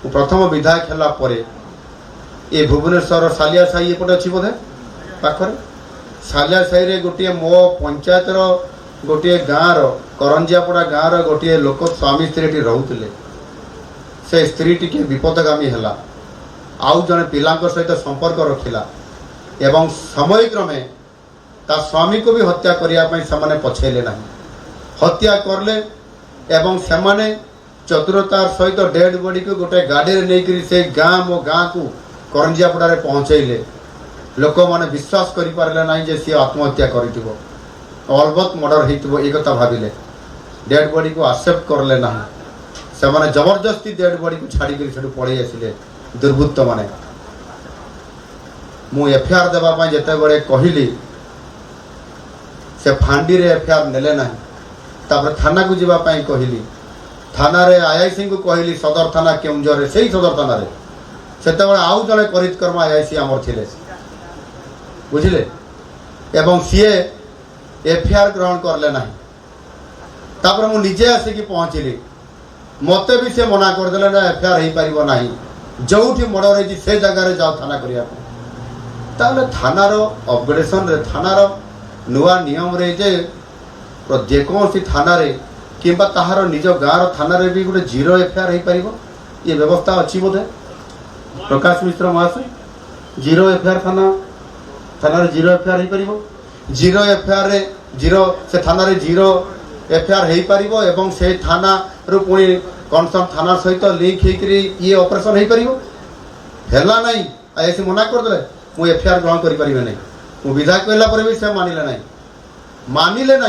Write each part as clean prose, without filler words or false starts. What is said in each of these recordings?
प्रथम विधायक है ये भुवनेश्वर सालिया साही एपटे अच्छी बोधे पाखर सालिया साही रे गोटे मो पंचायत गोटे गाँव करंजियापड़ा गाँव गोटे लोक स्वामी स्त्री रोते से स्त्री टी विपदगामी है आउ जड़े पिला सहित संपर्क रखिला एवं समय क्रमे ता स्वामी को भी हत्या करने से पछेले ना हत्या करले एवं से चतुरतार सहित डेड बॉडी को गोटे गाड़ी में नहीं से गाँ मो गाँ को करंजियापड़ा पहुँचैले लोक मैंने विश्वास करें ना जे सी आत्महत्या करबत मर्डर होता भाविले डेड बॉडी को एक्सेप्ट करले ना से मैंने जबरदस्ती डेड बॉडी को छाड़ी से पड़े आसिले दुर्बृत्त माने मु एफआईआर देवाई जिते बड़े कहली से फांडी रे एफआईआर नेले ना तापर थाना को जीवाई कहली थाना रे आईआईसी को कहली सदर थाना केउंझर से ही सदर थाना रे सेते बड़े आउ जड़े परितकर्मा आईआईसी आमर थिले बुझिले एवं सीए एफआईआर ग्रहण करले ना तापर मु निजे आसिकी पहुँचली मते भी से मना करदे ना एफआईआर हो पार ना जोठी मर्डर होती से जगह जाओ थाना करने थानार अपग्रेडेशन रे थानार नुआ नियम रे जे जेकोसी थाना रे किंबा ताहार निज गाँव थाना रे भी गोटे जीरो एफआईआर हो पार ये व्यवस्था अच्छी बोधे प्रकाश मिश्र महाशय जीरो एफआईआर थाना रे जीरो एफआईआर हो पार जीरो एफआईआर रे जीरो से थाना रे जीरो एफआईआर हो पार एवं से थाना रू पुणी कनसर्न थाना सहित लिंक होकर ये ऑपरेशन हो पार ना आईआईसी मना करदे मु एफआईआर ग्रहण करें ना मु विधायक कहला पर भी से मानिले ना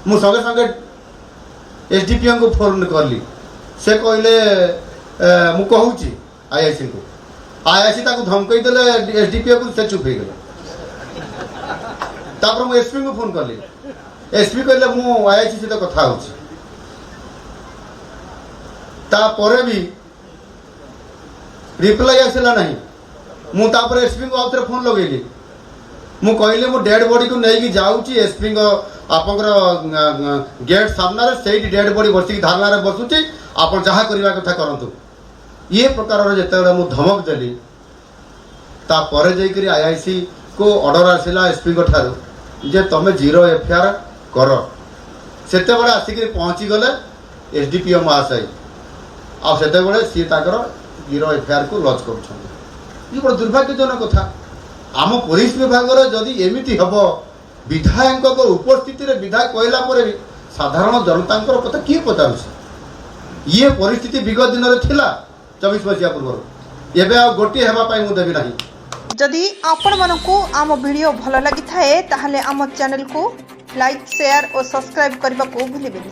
मु संगे संगे एसडीपीओ को फोन करली से कहले मु कहूँ आईआईसी को आईआईसी धमकई देले एसडीपीओ को से चुप हो गले तापर मु एसपी को फोन करली एसपी कहले मु आईआईसी सहित कथा होची तापर भी रिप्लाई आसला ना मु तापर एसपी को आउथरे फोन लगेली मु कहली मु डेड बॉडी को लेकिन जाऊँगी एसपी आपंकर गेट सामने से डेड बॉडी बसिक धारणा रे बसुची आप जहाँ करने कथा करंतु ये प्रकार जिते मु धमक देली तापर जाकर आईआईसी को ऑर्डर आसला एसपी ठारू जे तुम जीरो एफआईआर कर सेते बड़े आसिक पहुँची गले एसडीपीओ महाशय आते सी जीरो एफआईआर को लॉन्च कर बड़ा दुर्भाग्यजनक कथा आम पुलिस विभाग जदि एमती हम विधायक उपस्थिति रे विधायक कहला भी साधारण जनता कथा किए पचार ये परिस्थिति विगत दिन में थिला 24 मसीहा पूर्व एवं आ गोटे होगापाई मुझे देवी ना जदि आपण मानकु आम वीडियो भल लगी थाए ताहले आम चैनल को लाइक शेयर और सब्सक्राइब करने को भूलिबेनि।